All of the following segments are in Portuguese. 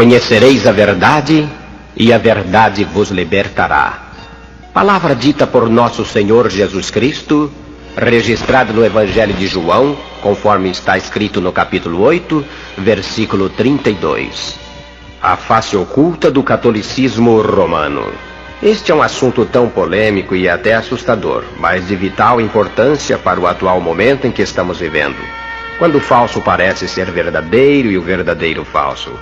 Conhecereis a verdade, e a verdade vos libertará. Palavra dita por nosso Senhor Jesus Cristo, registrada no Evangelho de João, conforme está escrito no capítulo 8, versículo 32. A face oculta do catolicismo romano. Este é um assunto tão polêmico e até assustador, mas de vital importância para o atual momento em que estamos vivendo, quando o falso parece ser verdadeiro e o verdadeiro falso.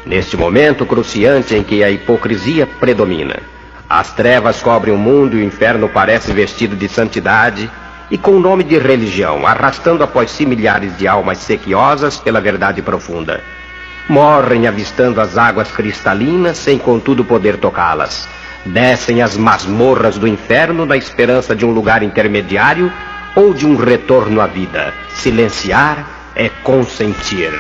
Neste momento cruciante em que a hipocrisia predomina, as trevas cobrem o mundo e o inferno parece vestido de santidade e com o nome de religião, arrastando após si milhares de almas sequiosas pela verdade profunda. Morrem avistando as águas cristalinas sem contudo poder tocá-las. Descem as masmorras do inferno na esperança de um lugar intermediário ou de um retorno à vida. Silenciar é consentir.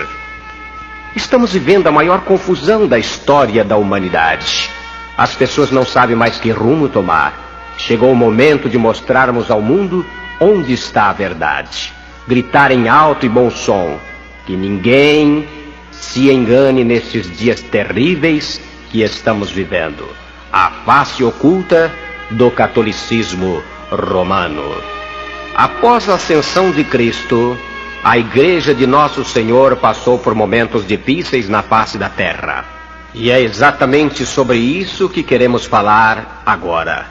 Estamos vivendo a maior confusão da história da humanidade. As pessoas não sabem mais que rumo tomar. Chegou o momento de mostrarmos ao mundo onde está a verdade. Gritar em alto e bom som, que ninguém se engane nestes dias terríveis que estamos vivendo. A face oculta do catolicismo romano. Após a ascensão de Cristo, a Igreja de Nosso Senhor passou por momentos difíceis na face da terra. E é exatamente sobre isso que queremos falar agora.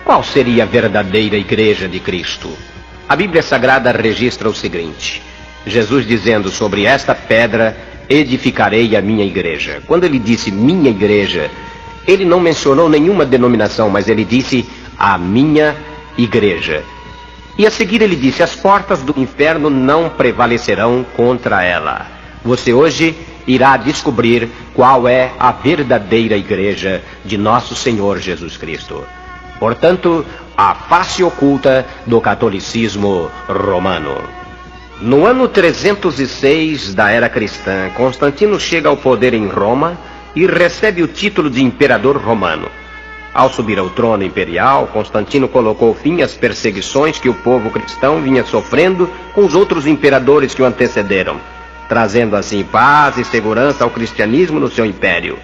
Qual seria a verdadeira Igreja de Cristo? A Bíblia Sagrada registra o seguinte: Jesus dizendo: sobre esta pedra edificarei a minha igreja. Quando ele disse minha igreja, ele não mencionou nenhuma denominação, mas ele disse a minha igreja. E a seguir ele disse: as portas do inferno não prevalecerão contra ela. Você hoje irá descobrir qual é a verdadeira igreja de nosso Senhor Jesus Cristo. Portanto, a face oculta do catolicismo romano. No ano 306 da era cristã, Constantino chega ao poder em Roma e recebe o título de imperador romano. Ao subir ao trono imperial, Constantino colocou fim às perseguições que o povo cristão vinha sofrendo com os outros imperadores que o antecederam, trazendo assim paz e segurança ao cristianismo no seu império.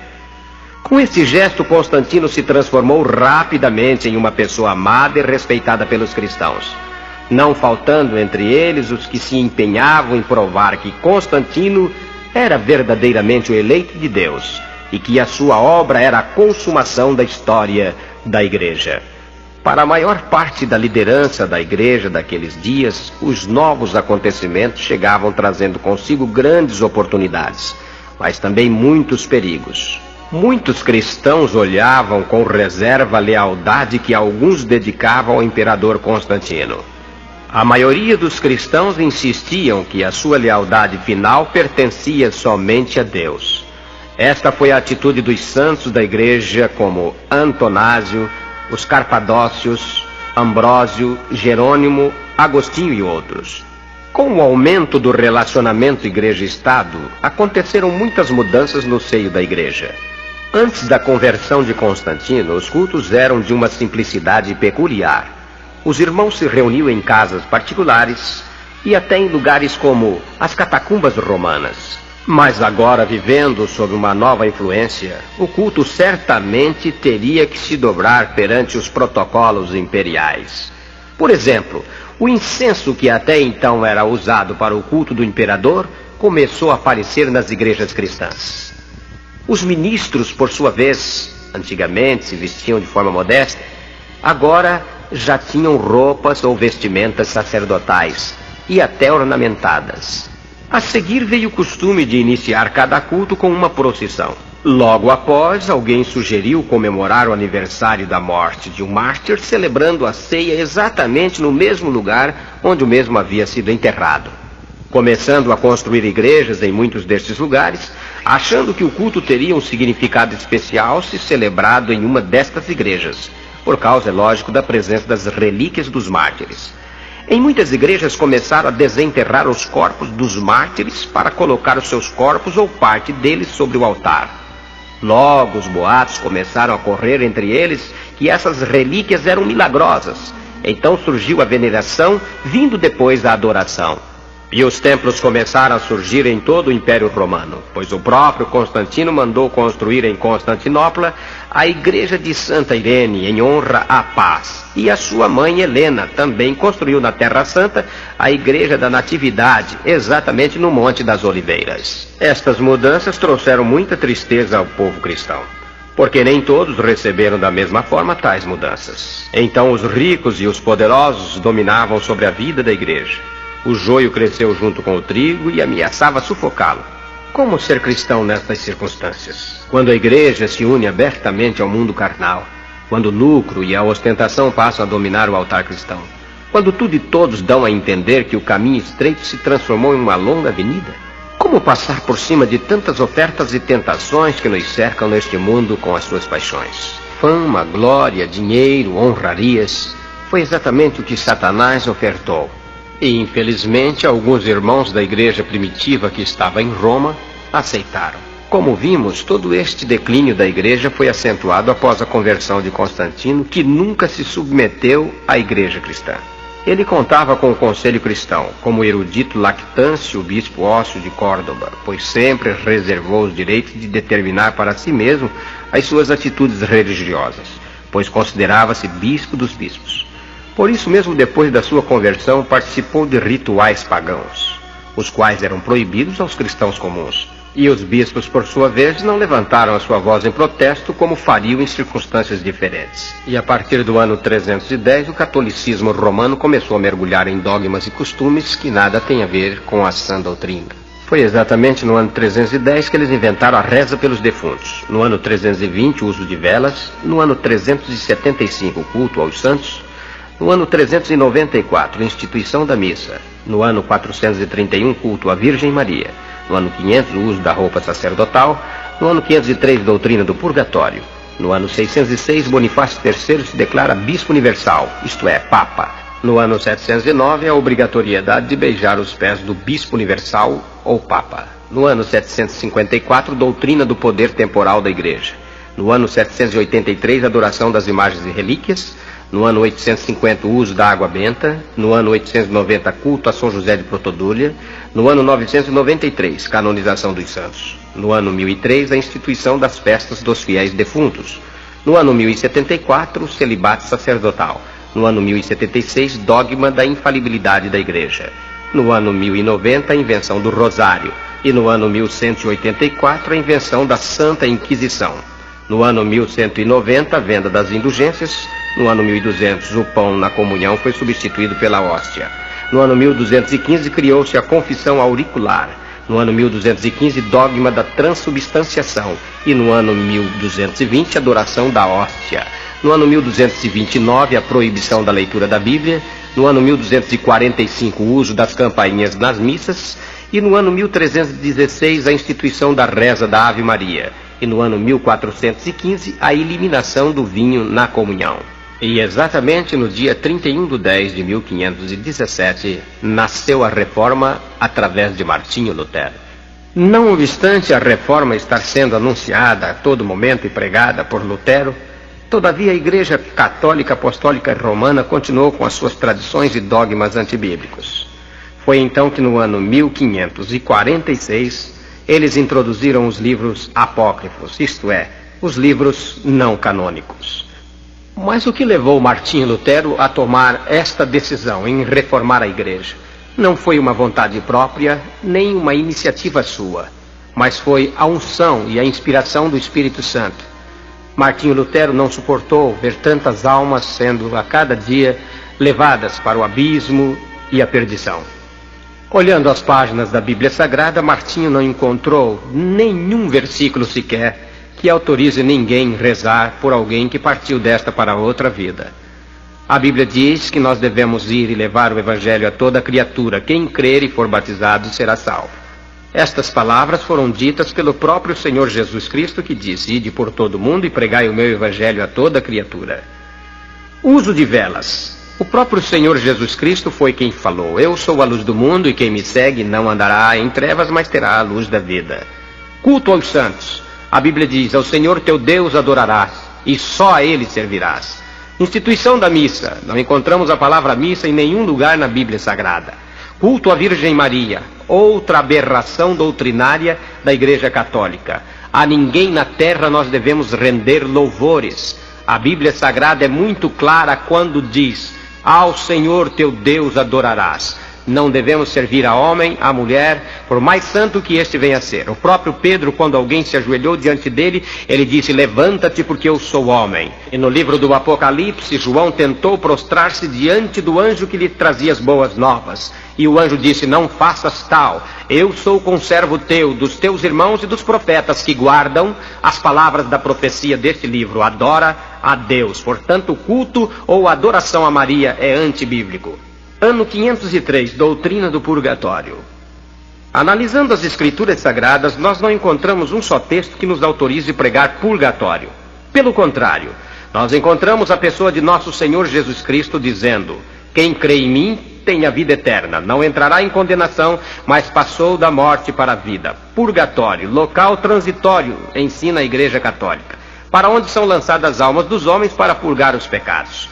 Com esse gesto, Constantino se transformou rapidamente em uma pessoa amada e respeitada pelos cristãos, não faltando entre eles os que se empenhavam em provar que Constantino era verdadeiramente o eleito de Deus e que a sua obra era a consumação da história da Igreja. Para a maior parte da liderança da Igreja daqueles dias, os novos acontecimentos chegavam trazendo consigo grandes oportunidades, mas também muitos perigos. Muitos cristãos olhavam com reserva a lealdade que alguns dedicavam ao imperador Constantino. A maioria dos cristãos insistiam que a sua lealdade final pertencia somente a Deus. Esta foi a atitude dos santos da Igreja como Antonásio, os Carpadócios, Ambrósio, Jerônimo, Agostinho e outros. Com o aumento do relacionamento Igreja-Estado, aconteceram muitas mudanças no seio da Igreja. Antes da conversão de Constantino, os cultos eram de uma simplicidade peculiar. Os irmãos se reuniam em casas particulares e até em lugares como as catacumbas romanas. Mas agora, vivendo sob uma nova influência, o culto certamente teria que se dobrar perante os protocolos imperiais. Por exemplo, o incenso que até então era usado para o culto do imperador começou a aparecer nas igrejas cristãs. Os ministros, por sua vez, antigamente se vestiam de forma modesta, agora já tinham roupas ou vestimentas sacerdotais e até ornamentadas. A seguir veio o costume de iniciar cada culto com uma procissão. Logo após, alguém sugeriu comemorar o aniversário da morte de um mártir, celebrando a ceia exatamente no mesmo lugar onde o mesmo havia sido enterrado. Começando a construir igrejas em muitos destes lugares, achando que o culto teria um significado especial se celebrado em uma destas igrejas, por causa, é lógico, da presença das relíquias dos mártires. Em muitas igrejas começaram a desenterrar os corpos dos mártires para colocar os seus corpos ou parte deles sobre o altar. Logo os boatos começaram a correr entre eles que essas relíquias eram milagrosas. Então surgiu a veneração, vindo depois a adoração. E os templos começaram a surgir em todo o Império Romano, pois o próprio Constantino mandou construir em Constantinopla a igreja de Santa Irene, em honra à paz. E a sua mãe Helena também construiu na Terra Santa a igreja da Natividade, exatamente no Monte das Oliveiras. Estas mudanças trouxeram muita tristeza ao povo cristão, porque nem todos receberam da mesma forma tais mudanças. Então os ricos e os poderosos dominavam sobre a vida da igreja. O joio cresceu junto com o trigo e ameaçava sufocá-lo. Como ser cristão nestas circunstâncias? Quando a igreja se une abertamente ao mundo carnal, quando o lucro e a ostentação passam a dominar o altar cristão, quando tudo e todos dão a entender que o caminho estreito se transformou em uma longa avenida? Como passar por cima de tantas ofertas e tentações que nos cercam neste mundo com as suas paixões? Fama, glória, dinheiro, honrarias, foi exatamente o que Satanás ofertou. E, infelizmente, alguns irmãos da igreja primitiva que estava em Roma aceitaram. Como vimos, todo este declínio da igreja foi acentuado após a conversão de Constantino, que nunca se submeteu à igreja cristã. Ele contava com o conselho cristão, como o erudito Lactâncio, o bispo Ócio de Córdoba, pois sempre reservou os direitos de determinar para si mesmo as suas atitudes religiosas, pois considerava-se bispo dos bispos. Por isso mesmo, depois da sua conversão, participou de rituais pagãos, os quais eram proibidos aos cristãos comuns. E os bispos, por sua vez, não levantaram a sua voz em protesto como fariam em circunstâncias diferentes. E a partir do ano 310, o catolicismo romano começou a mergulhar em dogmas e costumes que nada têm a ver com a sã doutrina. Foi exatamente no ano 310 que eles inventaram a reza pelos defuntos. No ano 320, o uso de velas. No ano 375, o culto aos santos. No ano 394, a instituição da missa. No ano 431, culto à Virgem Maria. No ano 500, o uso da roupa sacerdotal. No ano 503, doutrina do purgatório. No ano 606, Bonifácio III se declara bispo universal, isto é, papa. No ano 709, a obrigatoriedade de beijar os pés do bispo universal ou papa. No ano 754, doutrina do poder temporal da igreja. No ano 783, adoração das imagens e relíquias. No ano 850, o uso da água benta. No ano 890, culto a São José de Protodúlia. No ano 993, canonização dos santos. No ano 1003, a instituição das festas dos fiéis defuntos. No ano 1074, o celibato sacerdotal. No ano 1076, dogma da infalibilidade da igreja. No ano 1090, a invenção do rosário. E no ano 1184, a invenção da Santa Inquisição. No ano 1190, a venda das indulgências. No ano 1200, o pão na comunhão foi substituído pela hóstia. No ano 1215, criou-se a confissão auricular. No ano 1215, dogma da transubstanciação. E no ano 1220, adoração da hóstia. No ano 1229, a proibição da leitura da Bíblia. No ano 1245, o uso das campainhas nas missas. E no ano 1316, a instituição da reza da Ave Maria. E no ano 1415, a eliminação do vinho na comunhão. E exatamente no dia 31/10/1517, nasceu a Reforma através de Martinho Lutero. Não obstante a Reforma estar sendo anunciada a todo momento e pregada por Lutero, todavia a Igreja Católica Apostólica Romana continuou com as suas tradições e dogmas antibíblicos. Foi então que no ano 1546, eles introduziram os livros apócrifos, isto é, os livros não canônicos. Mas o que levou Martinho Lutero a tomar esta decisão em reformar a igreja? Não foi uma vontade própria, nem uma iniciativa sua, mas foi a unção e a inspiração do Espírito Santo. Martinho Lutero não suportou ver tantas almas sendo a cada dia levadas para o abismo e a perdição. Olhando as páginas da Bíblia Sagrada, Martinho não encontrou nenhum versículo sequer que autorize ninguém a rezar por alguém que partiu desta para outra vida. A Bíblia diz que nós devemos ir e levar o Evangelho a toda criatura. Quem crer e for batizado será salvo. Estas palavras foram ditas pelo próprio Senhor Jesus Cristo, que disse: ide por todo o mundo e pregai o meu Evangelho a toda criatura. Uso de velas. O próprio Senhor Jesus Cristo foi quem falou: eu sou a luz do mundo e quem me segue não andará em trevas, mas terá a luz da vida. Culto aos santos. A Bíblia diz: ao Senhor teu Deus adorarás, e só a Ele servirás. Instituição da missa. Não encontramos a palavra missa em nenhum lugar na Bíblia Sagrada. Culto à Virgem Maria, outra aberração doutrinária da Igreja Católica. A ninguém na terra nós devemos render louvores. A Bíblia Sagrada é muito clara quando diz: ao Senhor teu Deus adorarás. Não devemos servir a homem, a mulher, por mais santo que este venha a ser. O próprio Pedro, quando alguém se ajoelhou diante dele, ele disse: levanta-te porque eu sou homem. E no livro do Apocalipse, João tentou prostrar-se diante do anjo que lhe trazia as boas novas. E o anjo disse: não faças tal, eu sou conservo teu, dos teus irmãos e dos profetas que guardam as palavras da profecia deste livro. Adora a Deus. Portanto, o culto ou adoração a Maria é antibíblico. Ano 503, doutrina do purgatório. Analisando as escrituras sagradas, nós não encontramos um só texto que nos autorize pregar purgatório. Pelo contrário, nós encontramos a pessoa de nosso Senhor Jesus Cristo dizendo: quem crê em mim tem a vida eterna, não entrará em condenação, mas passou da morte para a vida. Purgatório, local transitório, ensina a Igreja Católica, para onde são lançadas as almas dos homens para purgar os pecados.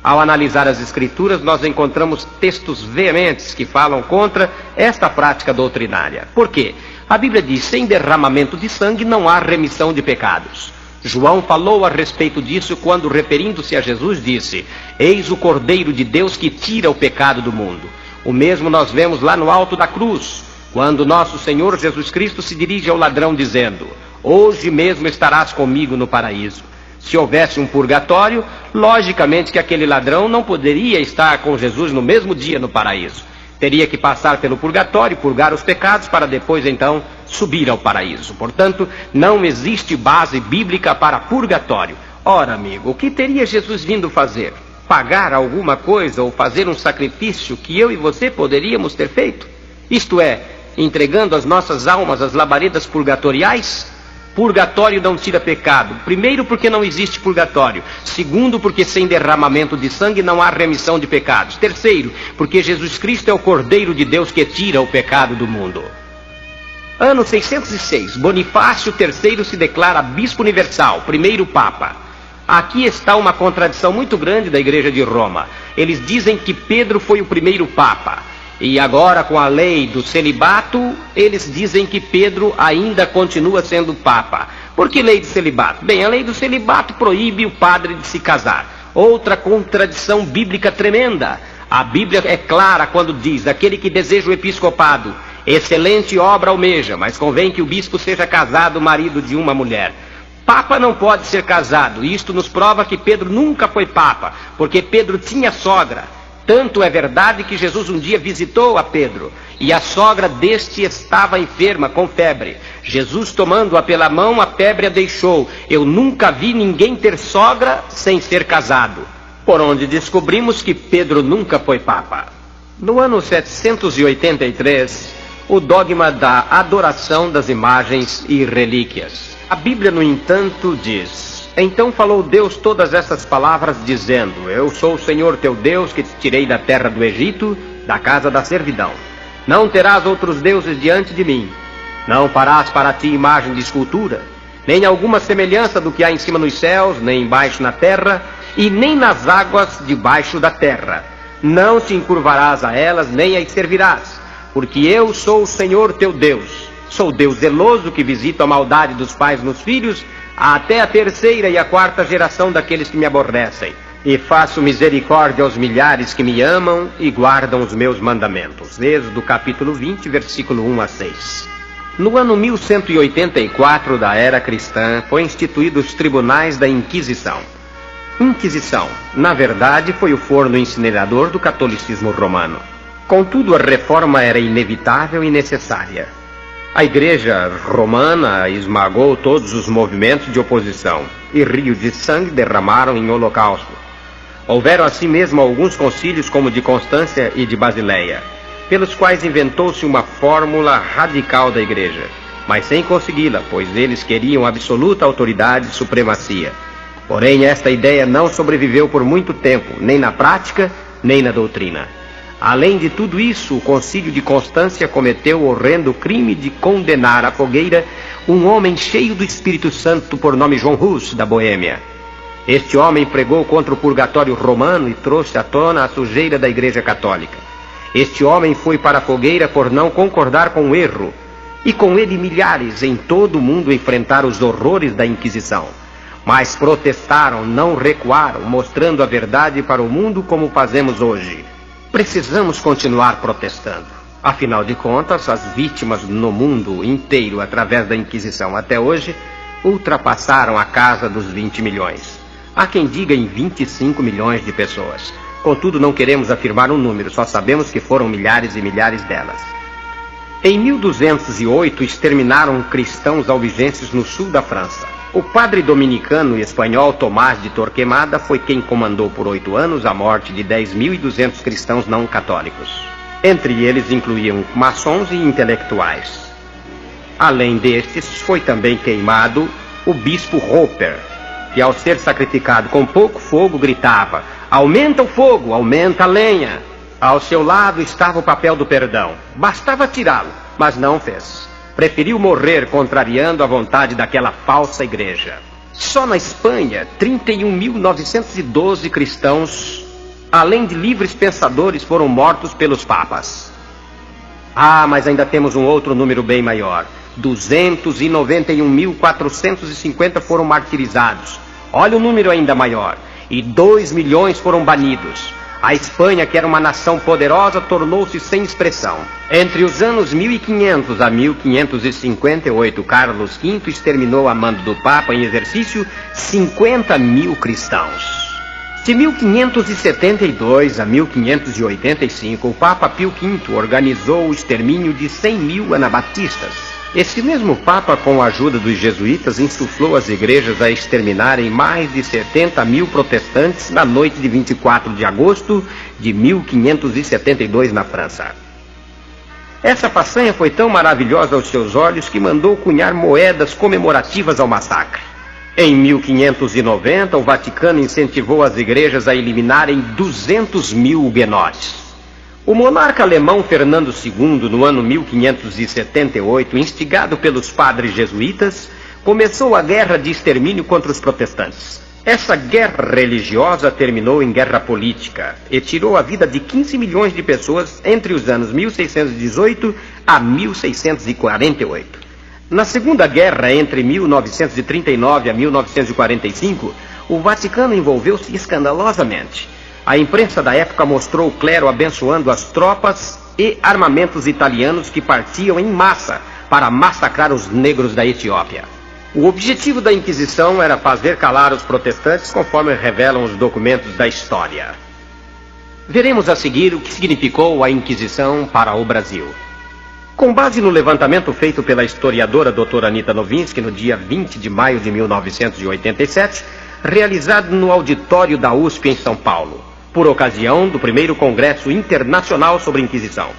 Ao analisar as Escrituras, nós encontramos textos veementes que falam contra esta prática doutrinária. Por quê? A Bíblia diz: sem derramamento de sangue não há remissão de pecados. João falou a respeito disso quando, referindo-se a Jesus, disse: eis o Cordeiro de Deus que tira o pecado do mundo. O mesmo nós vemos lá no alto da cruz, quando nosso Senhor Jesus Cristo se dirige ao ladrão dizendo: hoje mesmo estarás comigo no paraíso. Se houvesse um purgatório, logicamente que aquele ladrão não poderia estar com Jesus no mesmo dia no paraíso. Teria que passar pelo purgatório, purgar os pecados, para depois então subir ao paraíso. Portanto, não existe base bíblica para purgatório. Ora, amigo, o que teria Jesus vindo fazer? Pagar alguma coisa ou fazer um sacrifício que eu e você poderíamos ter feito? Isto é, entregando as nossas almas às labaredas purgatoriais? Purgatório não tira pecado. Primeiro, porque não existe purgatório. Segundo, porque sem derramamento de sangue não há remissão de pecados. Terceiro, porque Jesus Cristo é o Cordeiro de Deus que tira o pecado do mundo. Ano 606, Bonifácio III se declara bispo universal, primeiro papa. Aqui está uma contradição muito grande da Igreja de Roma. Eles dizem que Pedro foi o primeiro papa. E agora, com a lei do celibato, eles dizem que Pedro ainda continua sendo papa. Por que lei do celibato? Bem, a lei do celibato proíbe o padre de se casar. Outra contradição bíblica tremenda. A Bíblia é clara quando diz: aquele que deseja o episcopado, excelente obra almeja, mas convém que o bispo seja casado, marido de uma mulher. Papa não pode ser casado. Isto nos prova que Pedro nunca foi papa, porque Pedro tinha sogra. Tanto é verdade que Jesus um dia visitou a Pedro, e a sogra deste estava enferma com febre. Jesus, tomando-a pela mão, a febre a deixou. Eu nunca vi ninguém ter sogra sem ser casado. Por onde descobrimos que Pedro nunca foi papa. No ano 783, o dogma da adoração das imagens e relíquias. A Bíblia, no entanto, diz: então falou Deus todas essas palavras, dizendo: eu sou o Senhor teu Deus, que te tirei da terra do Egito, da casa da servidão. Não terás outros deuses diante de mim. Não farás para ti imagem de escultura, nem alguma semelhança do que há em cima nos céus, nem embaixo na terra, e nem nas águas debaixo da terra. Não te encurvarás a elas, nem as servirás, porque eu sou o Senhor teu Deus. Sou Deus zeloso, que visito a maldade dos pais nos filhos, até a terceira e a quarta geração daqueles que me aborrecem. E faço misericórdia aos milhares que me amam e guardam os meus mandamentos. Êxodo capítulo 20, versículo 1 a 6. No ano 1184 da era cristã, foi instituídos os tribunais da Inquisição. Inquisição, na verdade, foi o forno incinerador do catolicismo romano. Contudo, a reforma era inevitável e necessária. A Igreja romana esmagou todos os movimentos de oposição, e rios de sangue derramaram em holocausto. Houveram assim mesmo alguns concílios, como o de Constância e de Basileia, pelos quais inventou-se uma fórmula radical da Igreja, mas sem consegui-la, pois eles queriam absoluta autoridade e supremacia. Porém, esta ideia não sobreviveu por muito tempo, nem na prática, nem na doutrina. Além de tudo isso, o Concílio de Constância cometeu o horrendo crime de condenar à fogueira um homem cheio do Espírito Santo por nome João Rus, da Boêmia. Este homem pregou contra o purgatório romano e trouxe à tona a sujeira da Igreja Católica. Este homem foi para a fogueira por não concordar com o erro, e com ele milhares em todo o mundo enfrentaram os horrores da Inquisição. Mas protestaram, não recuaram, mostrando a verdade para o mundo como fazemos hoje. Precisamos continuar protestando. Afinal de contas, as vítimas no mundo inteiro através da Inquisição até hoje ultrapassaram a casa dos 20 milhões. Há quem diga em 25 milhões de pessoas. Contudo, não queremos afirmar um número, só sabemos que foram milhares e milhares delas. Em 1208, exterminaram cristãos albigenses no sul da França. O padre dominicano e espanhol Tomás de Torquemada foi quem comandou por 8 anos a morte de 10.200 cristãos não católicos. Entre eles incluíam maçons e intelectuais. Além destes, foi também queimado o bispo Roper, que ao ser sacrificado com pouco fogo gritava: "Aumenta o fogo, aumenta a lenha!" Ao seu lado estava o papel do perdão. Bastava tirá-lo, mas não fez. Preferiu morrer contrariando a vontade daquela falsa igreja. Só na Espanha, 31.912 cristãos, além de livres pensadores, foram mortos pelos papas. Mas ainda temos um outro número bem maior. 291.450 foram martirizados. Olha o número ainda maior. E 2 milhões foram banidos. A Espanha, que era uma nação poderosa, tornou-se sem expressão. Entre os anos 1500 a 1558, Carlos V exterminou a mando do Papa em exercício 50.000 cristãos. De 1572 a 1585, o Papa Pio V organizou o extermínio de 100.000 anabatistas. Esse mesmo Papa, com a ajuda dos jesuítas, insuflou as igrejas a exterminarem mais de 70.000 protestantes na noite de 24 de agosto de 1572 na França. Essa façanha foi tão maravilhosa aos seus olhos que mandou cunhar moedas comemorativas ao massacre. Em 1590, o Vaticano incentivou as igrejas a eliminarem 200.000 huguenotes. O monarca alemão Fernando II, no ano 1578, instigado pelos padres jesuítas, começou a guerra de extermínio contra os protestantes. Essa guerra religiosa terminou em guerra política e tirou a vida de 15 milhões de pessoas entre os anos 1618 a 1648. Na Segunda Guerra, entre 1939 a 1945, o Vaticano envolveu-se escandalosamente. A imprensa da época mostrou o clero abençoando as tropas e armamentos italianos que partiam em massa para massacrar os negros da Etiópia. O objetivo da Inquisição era fazer calar os protestantes, conforme revelam os documentos da história. Veremos a seguir o que significou a Inquisição para o Brasil. Com base no levantamento feito pela historiadora doutora Anita Novinsky no dia 20 de maio de 1987, realizado no auditório da USP em São Paulo, por ocasião do primeiro Congresso Internacional sobre Inquisição.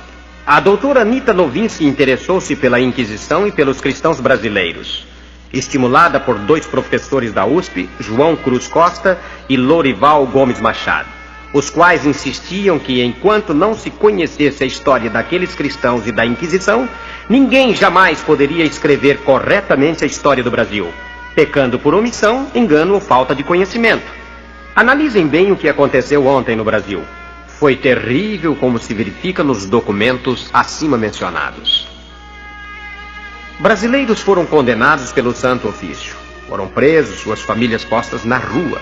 A doutora Anita Novinsky interessou-se pela Inquisição e pelos cristãos brasileiros. Estimulada por 2 professores da USP, João Cruz Costa e Lorival Gomes Machado, os quais insistiam que, enquanto não se conhecesse a história daqueles cristãos e da Inquisição, ninguém jamais poderia escrever corretamente a história do Brasil, pecando por omissão, engano ou falta de conhecimento. Analisem bem o que aconteceu ontem no Brasil. Foi terrível, como se verifica nos documentos acima mencionados. Brasileiros foram condenados pelo Santo Ofício. Foram presos, suas famílias postas na rua,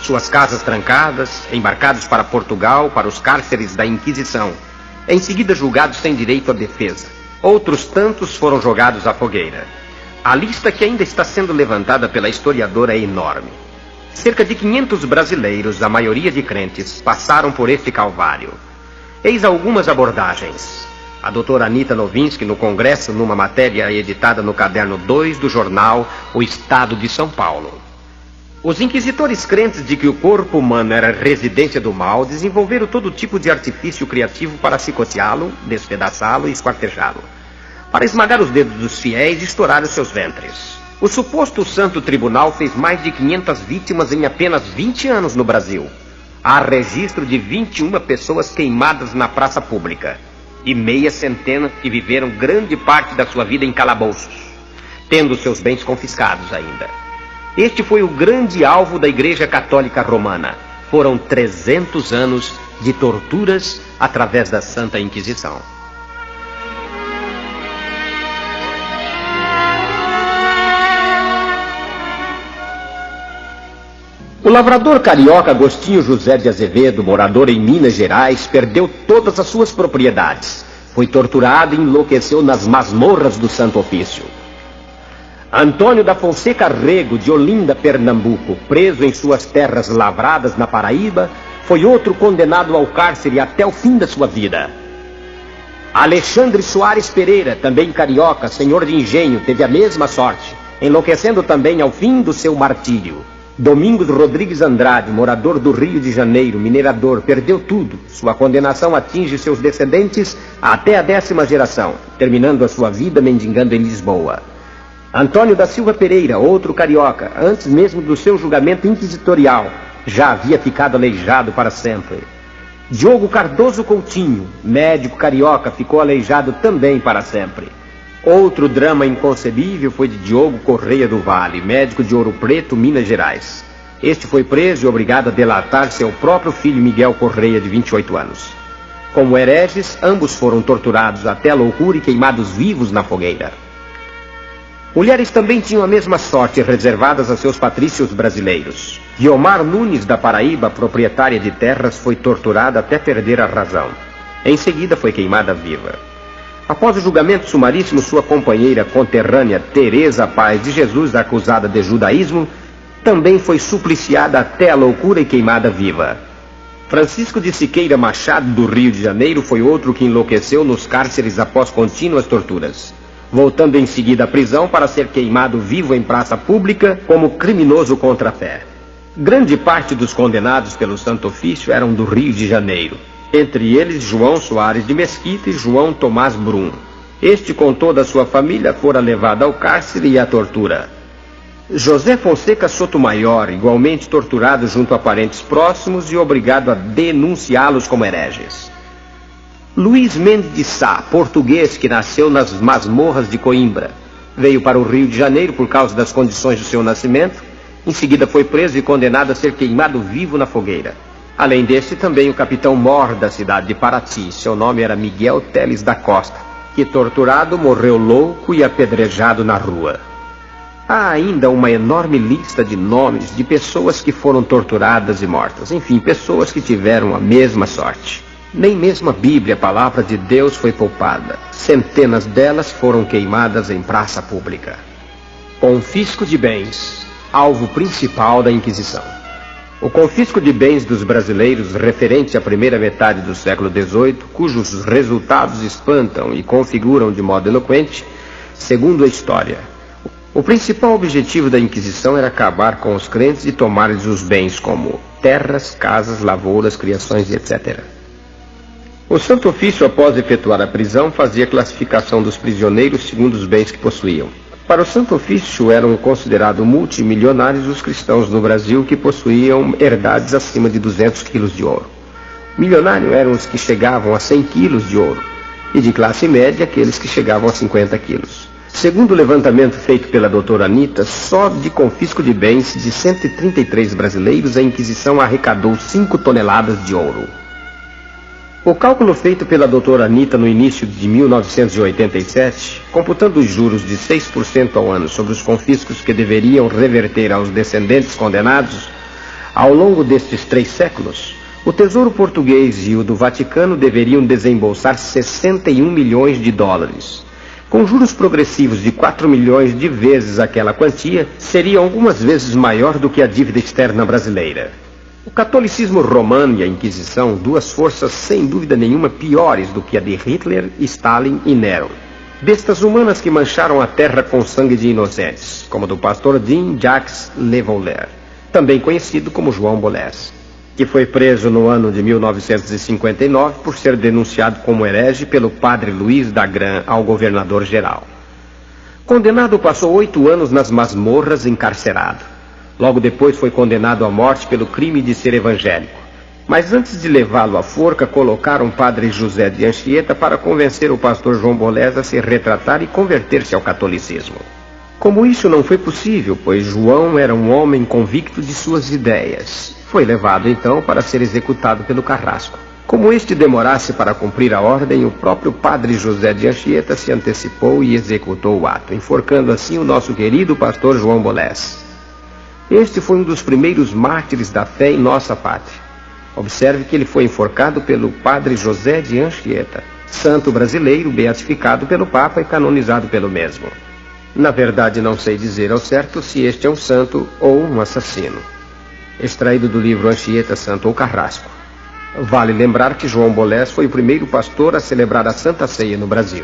suas casas trancadas, embarcados para Portugal, para os cárceres da Inquisição, em seguida julgados sem direito à defesa. Outros tantos foram jogados à fogueira. A lista que ainda está sendo levantada pela historiadora é enorme. Cerca de 500 brasileiros, a maioria de crentes, passaram por este calvário. Eis algumas abordagens. A doutora Anita Novinsky, no Congresso, numa matéria editada no caderno 2 do jornal O Estado de São Paulo. Os inquisitores, crentes de que o corpo humano era residência do mal, desenvolveram todo tipo de artifício criativo para chicoteá-lo, despedaçá-lo e esquartejá-lo, para esmagar os dedos dos fiéis e estourar os seus ventres. O suposto Santo Tribunal fez mais de 500 vítimas em apenas 20 anos no Brasil. Há registro de 21 pessoas queimadas na praça pública e meia centena que viveram grande parte da sua vida em calabouços, tendo seus bens confiscados ainda. Este foi o grande alvo da Igreja Católica Romana. Foram 300 anos de torturas através da Santa Inquisição. O lavrador carioca Agostinho José de Azevedo, morador em Minas Gerais, perdeu todas as suas propriedades. Foi torturado e enlouqueceu nas masmorras do Santo Ofício. Antônio da Fonseca Rego, de Olinda, Pernambuco, preso em suas terras lavradas na Paraíba, foi outro condenado ao cárcere até o fim da sua vida. Alexandre Soares Pereira, também carioca, senhor de engenho, teve a mesma sorte, enlouquecendo também ao fim do seu martírio. Domingos Rodrigues Andrade, morador do Rio de Janeiro, minerador, perdeu tudo. Sua condenação atinge seus descendentes até a 10ª geração, terminando a sua vida mendigando em Lisboa. Antônio da Silva Pereira, outro carioca, antes mesmo do seu julgamento inquisitorial, já havia ficado aleijado para sempre. Diogo Cardoso Coutinho, médico carioca, ficou aleijado também para sempre. Outro drama inconcebível foi de Diogo Correia do Vale, médico de Ouro Preto, Minas Gerais. Este foi preso e obrigado a delatar seu próprio filho Miguel Correia, de 28 anos. Como hereges, ambos foram torturados até a loucura e queimados vivos na fogueira. Mulheres também tinham a mesma sorte reservadas a seus patrícios brasileiros. Guiomar Nunes, da Paraíba, proprietária de terras, foi torturada até perder a razão. Em seguida foi queimada viva. Após o julgamento sumaríssimo, sua companheira conterrânea, Teresa Paz de Jesus, acusada de judaísmo, também foi supliciada até a loucura e queimada viva. Francisco de Siqueira Machado, do Rio de Janeiro, foi outro que enlouqueceu nos cárceres após contínuas torturas, voltando em seguida à prisão para ser queimado vivo em praça pública como criminoso contra a fé. Grande parte dos condenados pelo Santo Ofício eram do Rio de Janeiro. Entre eles, João Soares de Mesquita e João Tomás Brum. Este, com toda a sua família, fora levado ao cárcere e à tortura. José Fonseca Sotomayor, igualmente torturado junto a parentes próximos e obrigado a denunciá-los como hereges. Luiz Mendes de Sá, português que nasceu nas masmorras de Coimbra, veio para o Rio de Janeiro por causa das condições do seu nascimento. Em seguida foi preso e condenado a ser queimado vivo na fogueira. Além deste, também o capitão Mor da cidade de Paraty, seu nome era Miguel Teles da Costa, que torturado morreu louco e apedrejado na rua. Há ainda uma enorme lista de nomes de pessoas que foram torturadas e mortas, enfim, pessoas que tiveram a mesma sorte. Nem mesmo a Bíblia, a palavra de Deus, foi poupada. Centenas delas foram queimadas em praça pública. Confisco de bens, alvo principal da Inquisição. O confisco de bens dos brasileiros referente à primeira metade do século XVIII, cujos resultados espantam e configuram de modo eloquente, segundo a história. O principal objetivo da Inquisição era acabar com os crentes e tomar-lhes os bens como terras, casas, lavouras, criações, etc. O Santo Ofício, após efetuar a prisão, fazia classificação dos prisioneiros segundo os bens que possuíam. Para o Santo Ofício eram considerados multimilionários os cristãos no Brasil que possuíam herdades acima de 200 quilos de ouro. Milionários eram os que chegavam a 100 quilos de ouro, e de classe média aqueles que chegavam a 50 quilos. Segundo o levantamento feito pela doutora Anita, só de confisco de bens de 133 brasileiros a Inquisição arrecadou 5 toneladas de ouro. O cálculo feito pela doutora Anita no início de 1987, computando os juros de 6% ao ano sobre os confiscos que deveriam reverter aos descendentes condenados, ao longo destes 3 séculos, o Tesouro Português e o do Vaticano deveriam desembolsar 61 milhões de dólares. Com juros progressivos de 4 milhões de vezes aquela quantia, seria algumas vezes maior do que a dívida externa brasileira. O catolicismo romano e a Inquisição, 2 forças sem dúvida nenhuma piores do que a de Hitler, Stalin e Nero. Bestas humanas que mancharam a terra com sangue de inocentes, como do pastor Jean-Jacques Le Vauleur, também conhecido como João Bolés, que foi preso no ano de 1959 por ser denunciado como herege pelo padre Luiz Dagran ao governador-geral. Condenado, passou 8 anos nas masmorras encarcerado. Logo depois foi condenado à morte pelo crime de ser evangélico. Mas antes de levá-lo à forca, colocaram o padre José de Anchieta para convencer o pastor João Bolés a se retratar e converter-se ao catolicismo. Como isso não foi possível, pois João era um homem convicto de suas ideias, foi levado então para ser executado pelo carrasco. Como este demorasse para cumprir a ordem, o próprio padre José de Anchieta se antecipou e executou o ato, enforcando assim o nosso querido pastor João Bolés. Este foi um dos primeiros mártires da fé em nossa pátria. Observe que ele foi enforcado pelo padre José de Anchieta, santo brasileiro, beatificado pelo Papa e canonizado pelo mesmo. Na verdade, não sei dizer ao certo se este é um santo ou um assassino. Extraído do livro Anchieta, Santo ou Carrasco. Vale lembrar que João Bolés foi o primeiro pastor a celebrar a Santa Ceia no Brasil.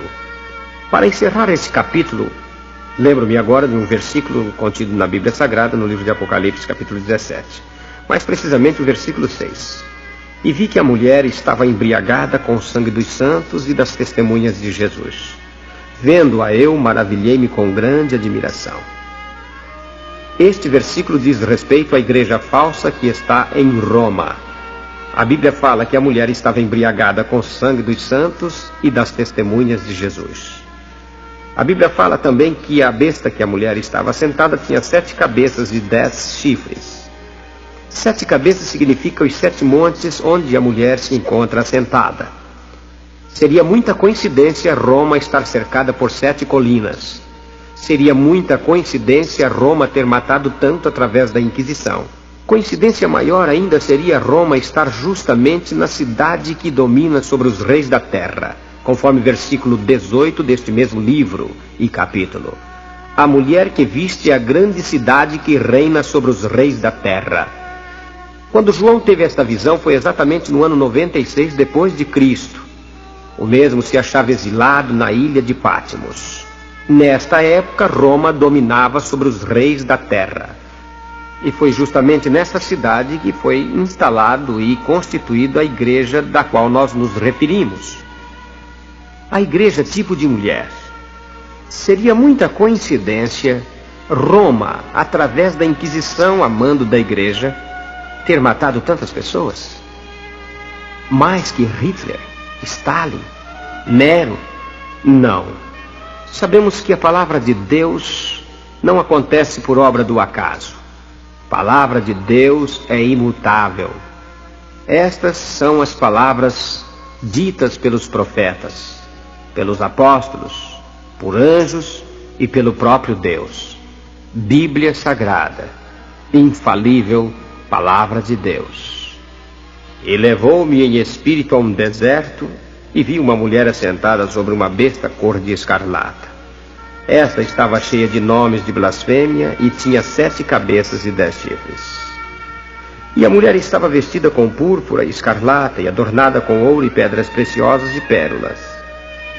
Para encerrar esse capítulo, lembro-me agora de um versículo contido na Bíblia Sagrada, no livro de Apocalipse, capítulo 17. Mais precisamente o versículo 6. E vi que a mulher estava embriagada com o sangue dos santos e das testemunhas de Jesus. Vendo-a eu, maravilhei-me com grande admiração. Este versículo diz respeito à igreja falsa que está em Roma. A Bíblia fala que a mulher estava embriagada com o sangue dos santos e das testemunhas de Jesus. A Bíblia fala também que a besta que a mulher estava sentada tinha 7 cabeças e 10 chifres. 7 cabeças significa os 7 montes onde a mulher se encontra assentada. Seria muita coincidência Roma estar cercada por 7 colinas. Seria muita coincidência Roma ter matado tanto através da Inquisição. Coincidência maior ainda seria Roma estar justamente na cidade que domina sobre os reis da terra, conforme versículo 18 deste mesmo livro e capítulo. A mulher que viste a grande cidade que reina sobre os reis da terra. Quando João teve esta visão foi exatamente no ano 96 depois de Cristo. O mesmo se achava exilado na ilha de Patmos. Nesta época, Roma dominava sobre os reis da terra. E foi justamente nessa cidade que foi instalado e constituído a igreja da qual nós nos referimos. A igreja tipo de mulher. Seria muita coincidência Roma, através da Inquisição a mando da igreja, ter matado tantas pessoas? Mais que Hitler, Stalin, Nero? Não. Sabemos que a palavra de Deus não acontece por obra do acaso. A palavra de Deus é imutável. Estas são as palavras ditas pelos profetas, pelos apóstolos, por anjos e pelo próprio Deus. Bíblia Sagrada, infalível palavra de Deus. E levou-me em espírito a um deserto e vi uma mulher assentada sobre uma besta cor de escarlata. Esta estava cheia de nomes de blasfêmia e tinha 7 cabeças e 10 chifres. E a mulher estava vestida com púrpura e escarlata e adornada com ouro e pedras preciosas e pérolas.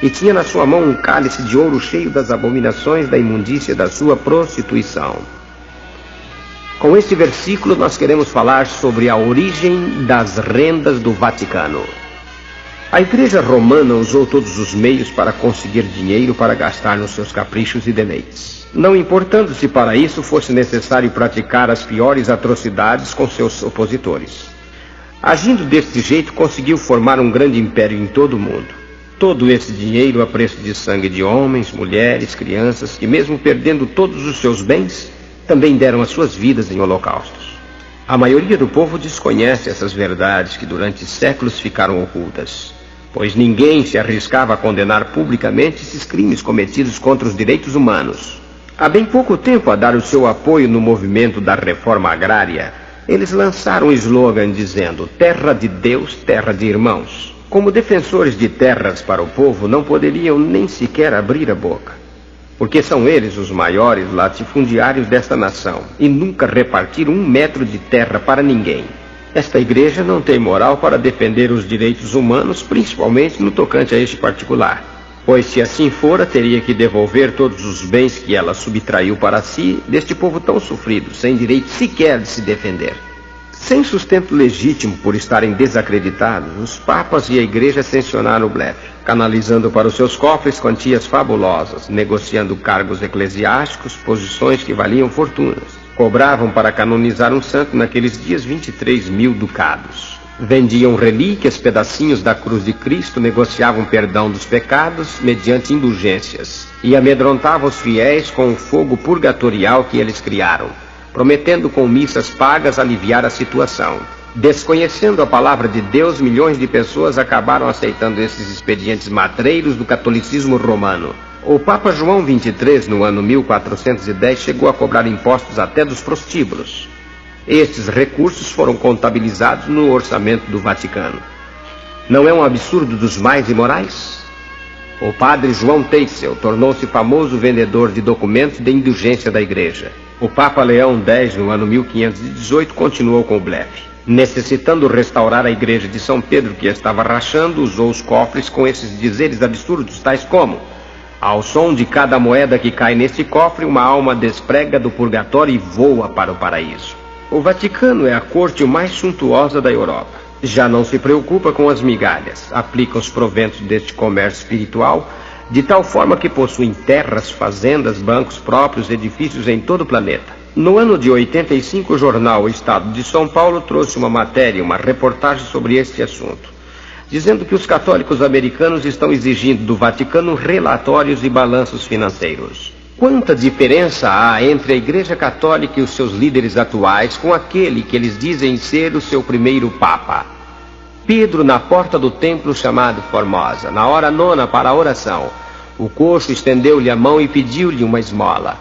E tinha na sua mão um cálice de ouro cheio das abominações da imundícia da sua prostituição. Com este versículo nós queremos falar sobre a origem das rendas do Vaticano. A Igreja Romana usou todos os meios para conseguir dinheiro para gastar nos seus caprichos e deleites, não importando se para isso fosse necessário praticar as piores atrocidades com seus opositores. Agindo deste jeito, conseguiu formar um grande império em todo o mundo. Todo esse dinheiro a preço de sangue de homens, mulheres, crianças, que mesmo perdendo todos os seus bens, também deram as suas vidas em holocaustos. A maioria do povo desconhece essas verdades que durante séculos ficaram ocultas, pois ninguém se arriscava a condenar publicamente esses crimes cometidos contra os direitos humanos. Há bem pouco tempo, a dar o seu apoio no movimento da reforma agrária, eles lançaram um slogan dizendo: terra de Deus, terra de irmãos. Como defensores de terras para o povo, não poderiam nem sequer abrir a boca, porque são eles os maiores latifundiários desta nação e nunca repartiram 1 metro de terra para ninguém. Esta igreja não tem moral para defender os direitos humanos, principalmente no tocante a este particular, pois se assim fora, teria que devolver todos os bens que ela subtraiu para si deste povo tão sofrido, sem direito sequer de se defender. Sem sustento legítimo por estarem desacreditados, os papas e a igreja sancionaram o blefe, canalizando para os seus cofres quantias fabulosas, negociando cargos eclesiásticos, posições que valiam fortunas. Cobravam para canonizar um santo naqueles dias 23 mil ducados. Vendiam relíquias, pedacinhos da cruz de Cristo, negociavam perdão dos pecados mediante indulgências e amedrontavam os fiéis com o fogo purgatorial que eles criaram, prometendo com missas pagas aliviar a situação. Desconhecendo a palavra de Deus, milhões de pessoas acabaram aceitando esses expedientes matreiros do catolicismo romano. O Papa João XXIII, no ano 1410, chegou a cobrar impostos até dos prostíbulos. Estes recursos foram contabilizados no orçamento do Vaticano. Não é um absurdo dos mais imorais? O padre João Teitzel tornou-se famoso vendedor de documentos de indulgência da Igreja. O Papa Leão X, no ano 1518, continuou com o blefe. Necessitando restaurar a Igreja de São Pedro, que estava rachando, usou os cofres com esses dizeres absurdos, tais como: ao som de cada moeda que cai neste cofre, uma alma desprega do purgatório e voa para o paraíso. O Vaticano é a corte mais suntuosa da Europa. Já não se preocupa com as migalhas, aplica os proventos deste comércio espiritual, de tal forma que possuem terras, fazendas, bancos próprios, edifícios em todo o planeta. No ano de 85, o jornal O Estado de São Paulo trouxe uma matéria, uma reportagem sobre este assunto, dizendo que os católicos americanos estão exigindo do Vaticano relatórios e balanços financeiros. Quanta diferença há entre a Igreja Católica e os seus líderes atuais com aquele que eles dizem ser o seu primeiro Papa? Pedro, na porta do templo chamado Formosa, na hora nona para a oração, o coxo estendeu-lhe a mão e pediu-lhe uma esmola.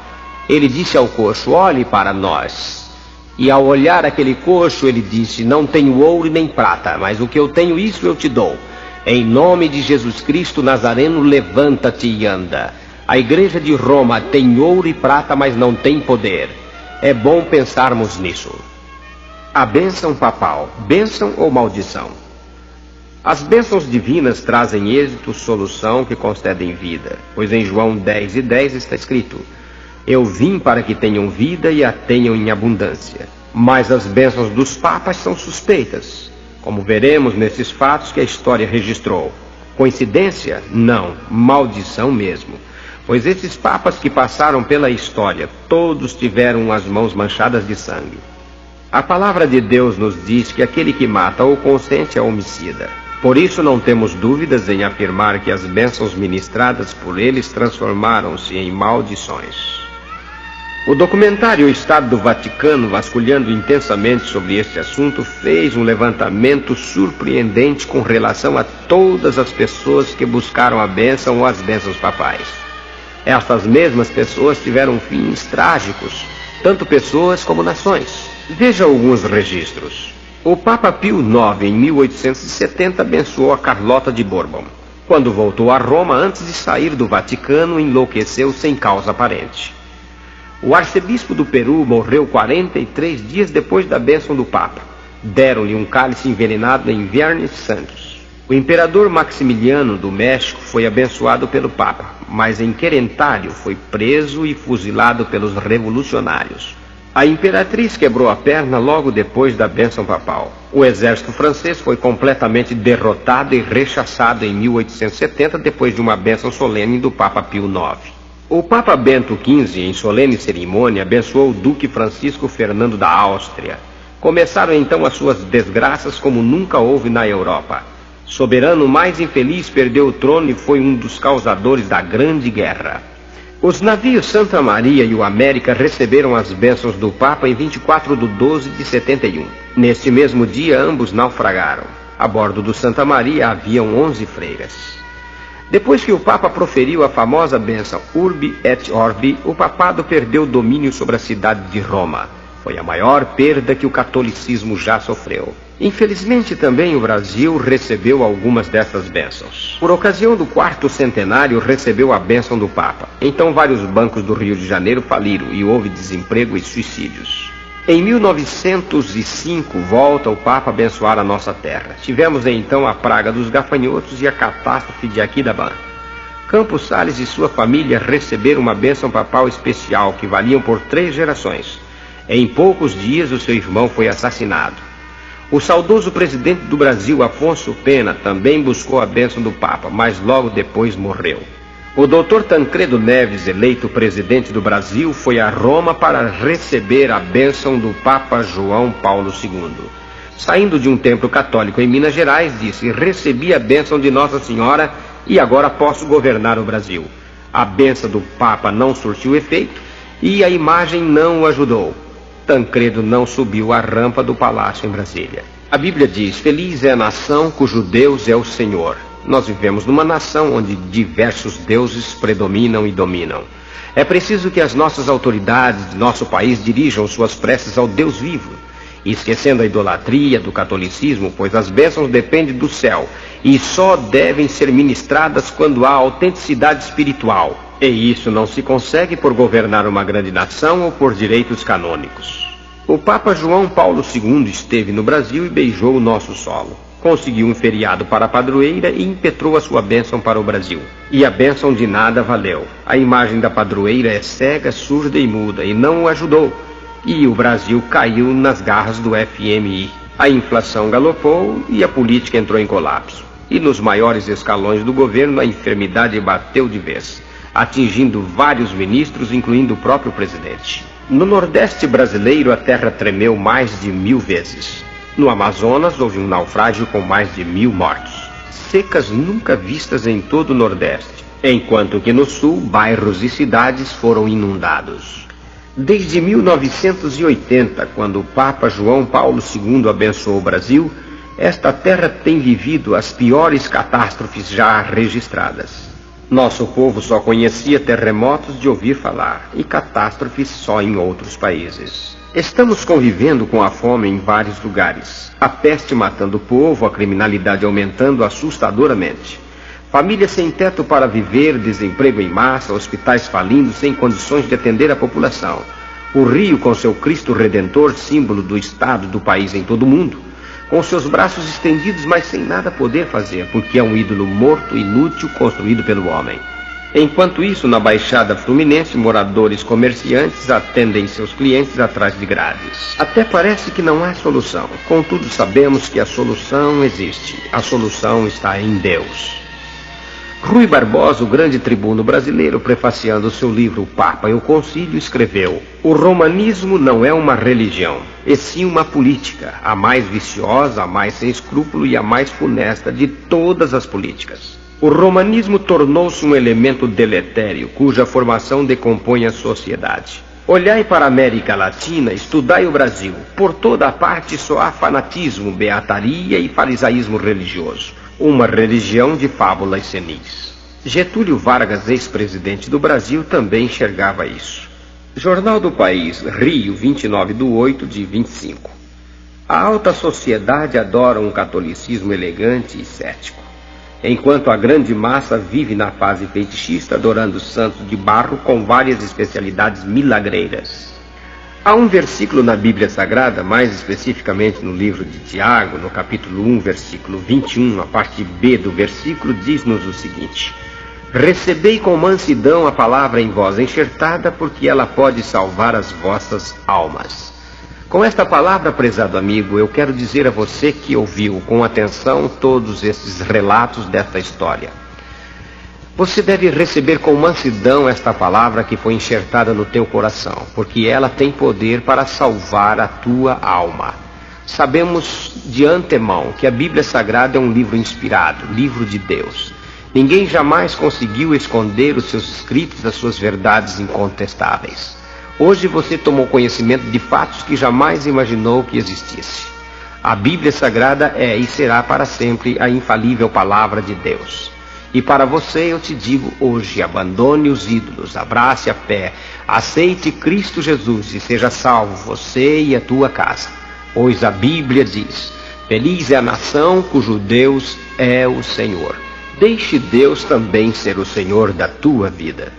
Ele disse ao coxo: olhe para nós. E ao olhar aquele coxo, ele disse: não tenho ouro nem prata, mas o que eu tenho, isso eu te dou. Em nome de Jesus Cristo Nazareno, levanta-te e anda. A Igreja de Roma tem ouro e prata, mas não tem poder. É bom pensarmos nisso. A bênção papal, bênção ou maldição? As bênçãos divinas trazem êxito, solução, que concedem vida, pois em João 10:10 está escrito: eu vim para que tenham vida e a tenham em abundância. Mas as bênçãos dos papas são suspeitas, como veremos nesses fatos que a história registrou. Coincidência? Não, maldição mesmo. Pois esses papas que passaram pela história, todos tiveram as mãos manchadas de sangue. A palavra de Deus nos diz que aquele que mata ou consente é homicida. Por isso não temos dúvidas em afirmar que as bênçãos ministradas por eles transformaram-se em maldições. O documentário O Estado do Vaticano, vasculhando intensamente sobre este assunto, fez um levantamento surpreendente com relação a todas as pessoas que buscaram a bênção ou as bênçãos papais. Estas mesmas pessoas tiveram fins trágicos, tanto pessoas como nações. Veja alguns registros. O Papa Pio IX, em 1870, abençoou a Carlota de Bourbon. Quando voltou a Roma, antes de sair do Vaticano, enlouqueceu sem causa aparente. O arcebispo do Peru morreu 43 dias depois da bênção do Papa. Deram-lhe um cálice envenenado em Viernes Santos. O imperador Maximiliano do México foi abençoado pelo Papa, mas em Querentário foi preso e fuzilado pelos revolucionários. A imperatriz quebrou a perna logo depois da bênção papal. O exército francês foi completamente derrotado e rechaçado em 1870 depois de uma bênção solene do Papa Pio IX. O Papa Bento XV, em solene cerimônia, abençoou o Duque Francisco Fernando da Áustria. Começaram então as suas desgraças como nunca houve na Europa. Soberano mais infeliz perdeu o trono e foi um dos causadores da Grande Guerra. Os navios Santa Maria e o América receberam as bênçãos do Papa em 24/12/71. Neste mesmo dia, ambos naufragaram. A bordo do Santa Maria haviam 11 freiras. Depois que o Papa proferiu a famosa bênção Urbi et Orbi, o papado perdeu o domínio sobre a cidade de Roma. Foi a maior perda que o catolicismo já sofreu. Infelizmente também o Brasil recebeu algumas dessas bênçãos. Por ocasião do 4º centenário, recebeu a bênção do Papa. Então vários bancos do Rio de Janeiro faliram e houve desemprego e suicídios. Em 1905, volta o Papa a abençoar a nossa terra. Tivemos então a praga dos gafanhotos e a catástrofe de Aquidauã. Campos Sales e sua família receberam uma bênção papal especial que valiam por 3 gerações. Em poucos dias, o seu irmão foi assassinado. O saudoso presidente do Brasil, Afonso Pena, também buscou a bênção do Papa, mas logo depois morreu. O Dr. Tancredo Neves, eleito presidente do Brasil, foi a Roma para receber a bênção do Papa João Paulo II. Saindo de um templo católico em Minas Gerais, disse: recebi a bênção de Nossa Senhora e agora posso governar o Brasil. A bênção do Papa não surtiu efeito e a imagem não o ajudou. Tancredo não subiu a rampa do palácio em Brasília. A Bíblia diz: feliz é a nação cujo Deus é o Senhor. Nós vivemos numa nação onde diversos deuses predominam e dominam. É preciso que as nossas autoridades de nosso país dirijam suas preces ao Deus vivo, esquecendo a idolatria do catolicismo, pois as bênçãos dependem do céu e só devem ser ministradas quando há autenticidade espiritual. E isso não se consegue por governar uma grande nação ou por direitos canônicos. O Papa João Paulo II esteve no Brasil e beijou o nosso solo. Conseguiu um feriado para a padroeira e impetrou a sua bênção para o Brasil. E a bênção de nada valeu. A imagem da padroeira é cega, surda e muda e não o ajudou. E o Brasil caiu nas garras do FMI. A inflação galopou e a política entrou em colapso. E nos maiores escalões do governo a enfermidade bateu de vez, atingindo vários ministros, incluindo o próprio presidente. No Nordeste brasileiro a terra tremeu mais de 1000 vezes. No Amazonas houve um naufrágio com mais de 1000 mortos. Secas nunca vistas em todo o Nordeste, enquanto que no Sul bairros e cidades foram inundados. Desde 1980, quando o Papa João Paulo II abençoou o Brasil, esta terra tem vivido as piores catástrofes já registradas. Nosso povo só conhecia terremotos de ouvir falar e catástrofes só em outros países. Estamos convivendo com a fome em vários lugares, a peste matando o povo, a criminalidade aumentando assustadoramente. Famílias sem teto para viver, desemprego em massa, hospitais falindo sem condições de atender a população. O Rio com seu Cristo Redentor, símbolo do Estado do país em todo o mundo, com seus braços estendidos, mas sem nada poder fazer, porque é um ídolo morto, inútil, construído pelo homem. Enquanto isso, na Baixada Fluminense, moradores comerciantes atendem seus clientes atrás de grades. Até parece que não há solução. Contudo, sabemos que a solução existe. A solução está em Deus. Rui Barbosa, o grande tribuno brasileiro, prefaciando seu livro O Papa e o Concílio, escreveu: o romanismo não é uma religião, e sim uma política, a mais viciosa, a mais sem escrúpulo e a mais funesta de todas as políticas. O romanismo tornou-se um elemento deletério, cuja formação decompõe a sociedade. Olhai para a América Latina, estudai o Brasil. Por toda a parte só há fanatismo, beataria e farisaísmo religioso. Uma religião de fábulas senis. Getúlio Vargas, ex-presidente do Brasil, também enxergava isso. Jornal do País, Rio, 29/8/25. A alta sociedade adora um catolicismo elegante e cético, enquanto a grande massa vive na fase fetichista, adorando santos de barro com várias especialidades milagreiras. Há um versículo na Bíblia Sagrada, mais especificamente no livro de Tiago, no capítulo 1, versículo 21, a parte B do versículo, diz-nos o seguinte: recebei com mansidão a palavra em vós enxertada, porque ela pode salvar as vossas almas. Com esta palavra, prezado amigo, eu quero dizer a você que ouviu com atenção todos esses relatos desta história. Você deve receber com mansidão esta palavra que foi enxertada no teu coração, porque ela tem poder para salvar a tua alma. Sabemos de antemão que a Bíblia Sagrada é um livro inspirado, livro de Deus. Ninguém jamais conseguiu esconder os seus escritos, as suas verdades incontestáveis. Hoje você tomou conhecimento de fatos que jamais imaginou que existisse. A Bíblia Sagrada é e será para sempre a infalível palavra de Deus. E para você eu te digo hoje: abandone os ídolos, abrace a fé, aceite Cristo Jesus e seja salvo você e a tua casa. Pois a Bíblia diz: feliz é a nação cujo Deus é o Senhor. Deixe Deus também ser o Senhor da tua vida.